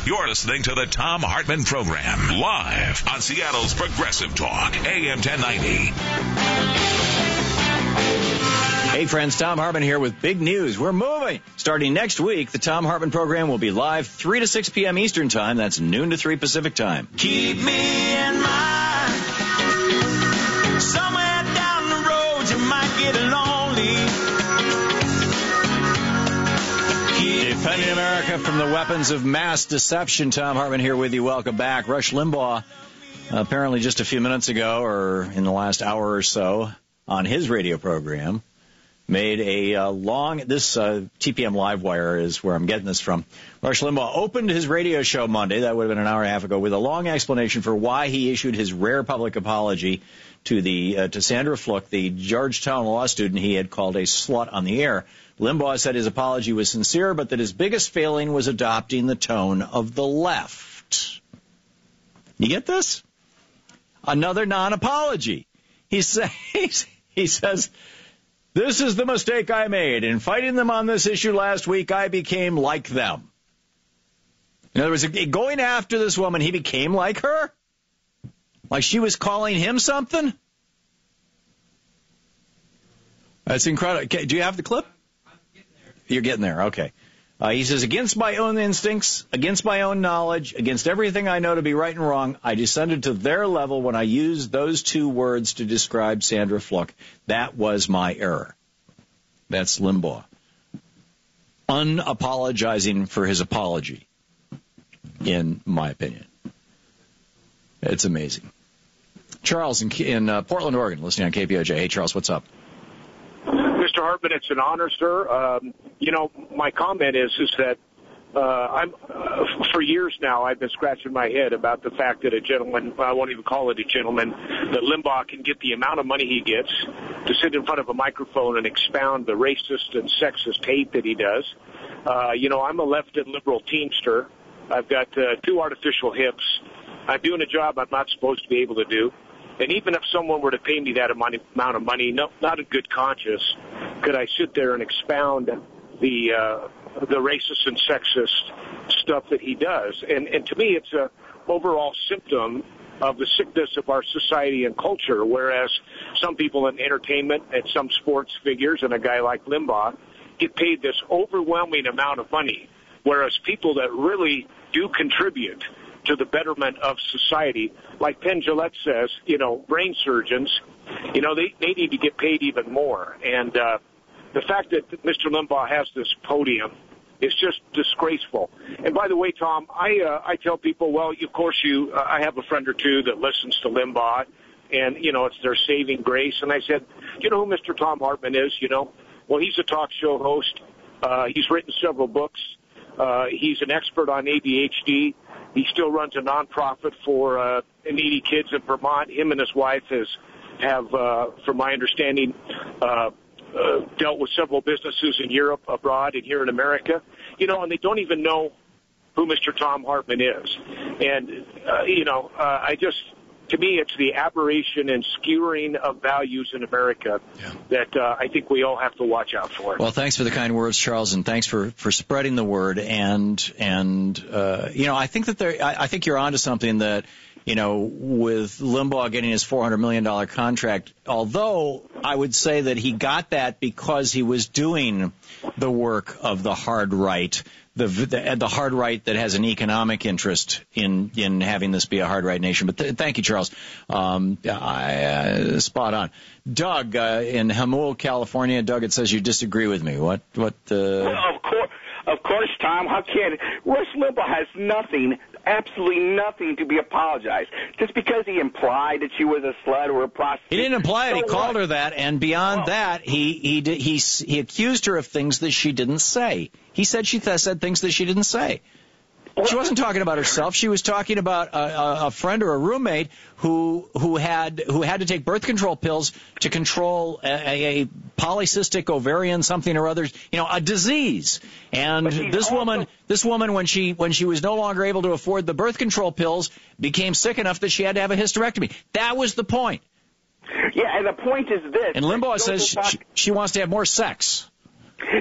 You're listening to the Thom Hartmann Program, live on Seattle's Progressive Talk, AM 1090. Hey friends, Thom Hartmann here with big news. We're moving. Starting next week, the Thom Hartmann Program will be live 3 to 6 p.m. Eastern Time. That's noon to 3 Pacific Time. Keep me in mind. Somewhere down the road you might get lonely. Defending America from the weapons of mass deception. Thom Hartmann here with you. Welcome back. Rush Limbaugh, apparently just a few minutes ago or in the last hour or so on his radio program, made a this TPM Livewire is where I'm getting this from. Rush Limbaugh opened his radio show Monday, that would have been an hour and a half ago, with a long explanation for why he issued his rare public apology to Sandra Fluke, the Georgetown law student he had called a slut on the air. Limbaugh said his apology was sincere, but that his biggest failing was adopting the tone of the left. You get this? Another non-apology. He says, this is the mistake I made. In fighting them on this issue last week, I became like them. In other words, going after this woman, he became like her? Like she was calling him something? That's incredible. Do you have the clip? You're getting there. Okay. He says, against my own instincts, against my own knowledge, against everything I know to be right and wrong, I descended to their level when I used those two words to describe Sandra Fluke. That was my error. That's Limbaugh. Unapologizing for his apology, in my opinion. It's amazing. Charles in Portland, Oregon, listening on KPOJ. Hey, Charles, what's up? Mr. Hartmann, it's an honor, sir. My comment is that for years now I've been scratching my head about the fact that a gentleman, I won't even call it a gentleman, that Limbaugh can get the amount of money he gets to sit in front of a microphone and expound the racist and sexist hate that he does. I'm a left and liberal teamster. I've got 2 artificial hips. I'm doing a job I'm not supposed to be able to do. And even if someone were to pay me that amount of money, not in good conscience, could I sit there and expound the racist and sexist stuff that he does? And to me, it's a overall symptom of the sickness of our society and culture, whereas some people in entertainment and some sports figures and a guy like Limbaugh get paid this overwhelming amount of money, whereas people that really do contribute to the betterment of society, like Penn Jillette says, brain surgeons, they need to get paid even more. And the fact that Mr. Limbaugh has this podium is just disgraceful. And by the way, Tom, I tell people, well, of course I have a friend or two that listens to Limbaugh, and, it's their saving grace. And I said, you know who Mr. Thom Hartmann is? Well, he's a talk show host. He's written several books. He's an expert on ADHD. He still runs a nonprofit for needy kids in Vermont. Him and his wife have, from my understanding, dealt with several businesses in Europe, abroad, and here in America. And they don't even know who Mr. Thom Hartmann is. And, to me, it's the aberration and skewering of values in America that I think we all have to watch out for. Well, thanks for the kind words, Charles, and thanks for spreading the word. And I think that I think you're onto something that, with Limbaugh getting his $400 million contract, although I would say that he got that because he was doing the work of the hard right, the hard right that has an economic interest in having this be a hard right nation. But thank you, Charles. Spot on. Doug in Hamul, California. Doug, it says you disagree with me. What? Well, of course, Tom. How can Rush Limbaugh has nothing, absolutely nothing to be apologized. Just because he implied that she was a slut or a prostitute. He didn't imply it. He called her that, and beyond that, he accused her of things that she didn't say. He said she said things that she didn't say. She wasn't talking about herself. She was talking about a friend or a roommate who had to take birth control pills to control a polycystic ovarian something or other, a disease. And this woman, when she was no longer able to afford the birth control pills, became sick enough that she had to have a hysterectomy. That was the point. Yeah, and the point is this. And Limbaugh says she wants to have more sex.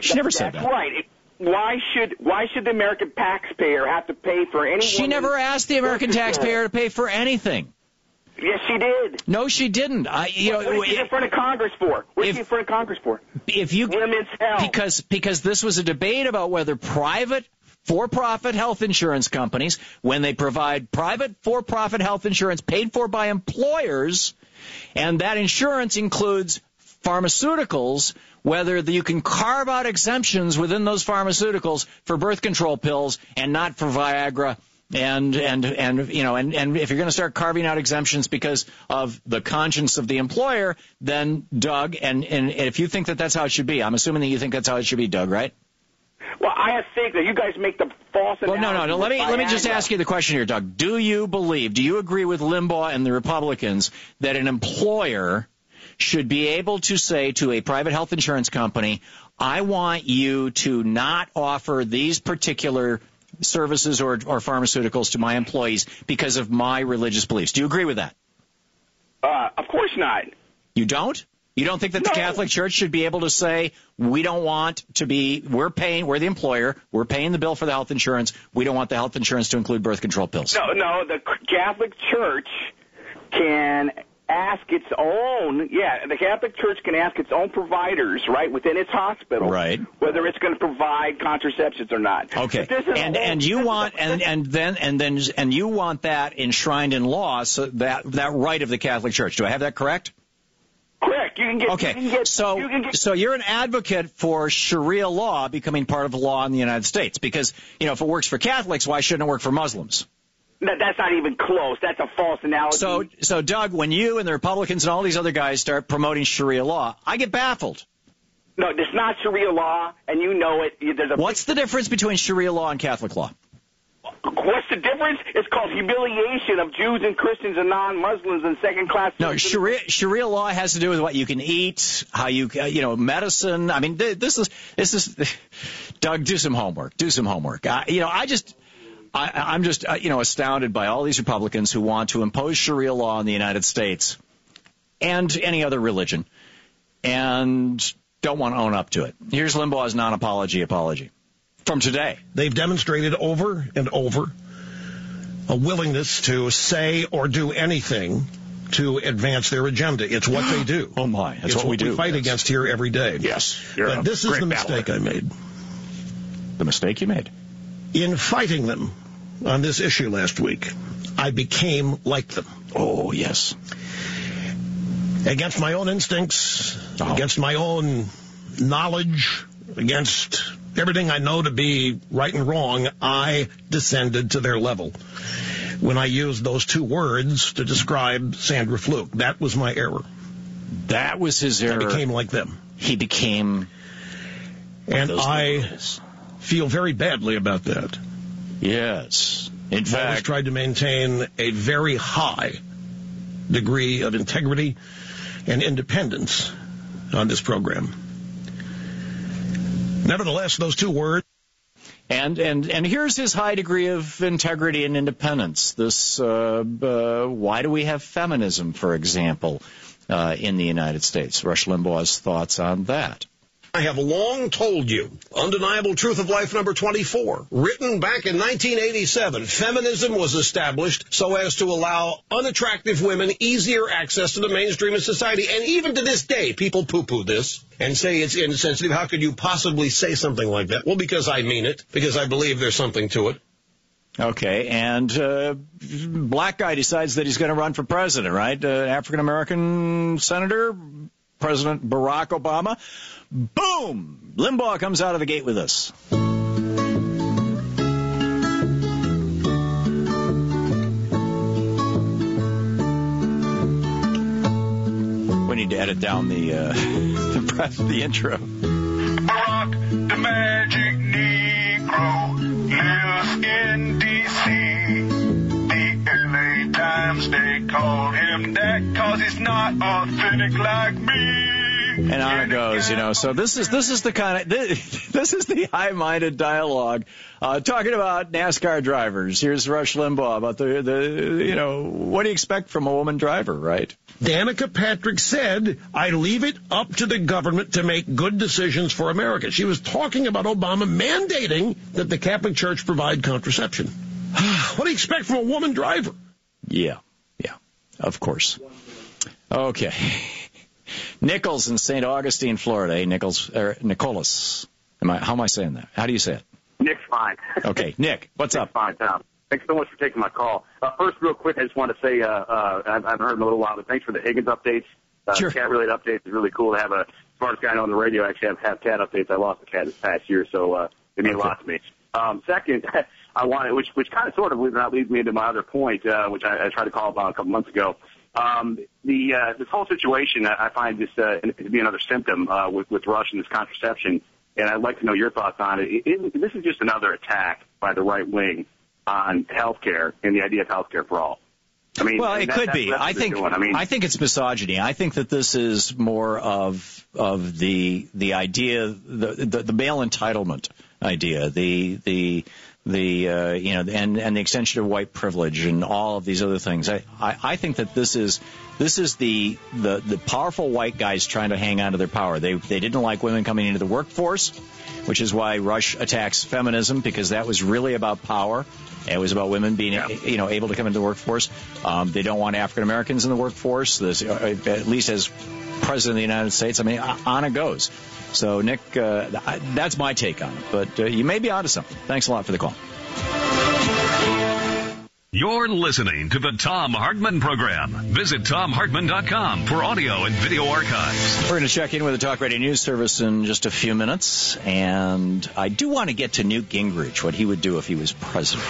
She never said that. That's right. why should the American taxpayer have to pay for any? She never asked the American taxpayer to pay for anything. Yes, she did. No, she didn't. What is she in front of Congress for? What is she in front of Congress for? Women's health. Because this was a debate about whether private for-profit health insurance companies, when they provide private for-profit health insurance paid for by employers, and that insurance includes pharmaceuticals, whether you can carve out exemptions within those pharmaceuticals for birth control pills and not for Viagra. And if you're going to start carving out exemptions because of the conscience of the employer, then Doug, and if you think that that's how it should be, I'm assuming that you think that's how it should be, Doug, right? Well, I think that you guys make the false analogy. Well, no. Let me just ask you the question here, Doug. Do you agree with Limbaugh and the Republicans that an employer should be able to say to a private health insurance company, I want you to not offer these particular services or pharmaceuticals to my employees because of my religious beliefs? Do you agree with that? Of course not. You don't? You don't think that the Catholic Church should be able to say, we're the employer, we're paying the bill for the health insurance, we don't want the health insurance to include birth control pills? No, the Catholic Church can ask its own, the Catholic Church can ask its own providers, right, within its hospital, right, whether it's going to provide contraceptives or not. Okay, and you want that enshrined in law, so that right of the Catholic Church. Do I have that correct? Correct. So you're an advocate for Sharia law becoming part of the law in the United States because, if it works for Catholics, why shouldn't it work for Muslims? That's not even close. That's a false analogy. So Doug, when you and the Republicans and all these other guys start promoting Sharia law, I get baffled. No, it's not Sharia law, and you know it. What's the difference between Sharia law and Catholic law? What's the difference? It's called humiliation of Jews and Christians and non-Muslims and second-class citizens. No, Sharia law has to do with what you can eat, how you, medicine. I mean, this is, Doug, do some homework. I'm just astounded by all these Republicans who want to impose Sharia law in the United States and any other religion and don't want to own up to it. Here's Limbaugh's non-apology apology from today. They've demonstrated over and over a willingness to say or do anything to advance their agenda. It's what they do. Oh, my. That's what we do. We fight against here every day. Yes. But this is the mistake I made. The mistake you made? In fighting them on this issue last week, I became like them. Oh, yes. Against my own instincts, against my own knowledge, against everything I know to be right and wrong, I descended to their level when I used those two words to describe Sandra Fluke. That was my error. That was his error. I became like them. He became... And I feel very badly about that. Yes. In fact, I always tried to maintain a very high degree of integrity and independence on this program. Nevertheless, those two words. And here's his high degree of integrity and independence. This why do we have feminism, for example, in the United States? Rush Limbaugh's thoughts on that. I have long told you, Undeniable Truth of Life number 24, written back in 1987, feminism was established so as to allow unattractive women easier access to the mainstream of society. And even to this day, people poo-poo this and say it's insensitive. How could you possibly say something like that? Well, because I mean it, because I believe there's something to it. Okay, and black guy decides that he's going to run for president, right? African-American senator, President Barack Obama. Boom! Limbaugh comes out of the gate with us. We need to edit down the intro. Barack, the magic Negro, lives in D.C. The L.A. Times, they call him that 'cause he's not authentic like me. And on it goes, So this is the kind of this is the high-minded dialogue talking about NASCAR drivers. Here's Rush Limbaugh about the what do you expect from a woman driver, right? Danica Patrick said, I leave it up to the government to make good decisions for America. She was talking about Obama mandating that the Catholic Church provide contraception. What do you expect from a woman driver? Yeah, of course. Okay. Nichols in St. Augustine, Florida. Hey, Nicholas. How am I saying that? How do you say it? Nick's fine. Okay, Nick, what's up? Fine, Tom. Thanks so much for taking my call. First, real quick, I just want to say I haven't heard in a little while, but thanks for the Higgins updates. Sure. Cat-related updates is really cool to have a smartest guy on the radio actually have cat updates. I lost a cat this past year, so it means a lot to me. Second, I wanted, which kind of sort of leads me into my other point, which I tried to call about a couple months ago. This whole situation, I find this to be another symptom with Rush and this contraception, and I'd like to know your thoughts on it. This is just another attack by the right wing on healthcare and the idea of healthcare for all. I mean, well, it could be. I think it's misogyny. I think that this is more of the idea, the male entitlement idea, and the extension of white privilege and all of these other things. I think that this is the powerful white guys trying to hang on to their power. They didn't like women coming into the workforce, which is why Rush attacks feminism, because that was really about power. It was about women being, able to come into the workforce. They don't want African Americans in the workforce, at least as president of the United States. I mean, on it goes. So, Nick, that's my take on it. But you may be onto something. Thanks a lot for the call. You're listening to the Thom Hartmann Program. Visit ThomHartmann.com for audio and video archives. We're going to check in with the Talk Radio News Service in just a few minutes. And I do want to get to Newt Gingrich, what he would do if he was president.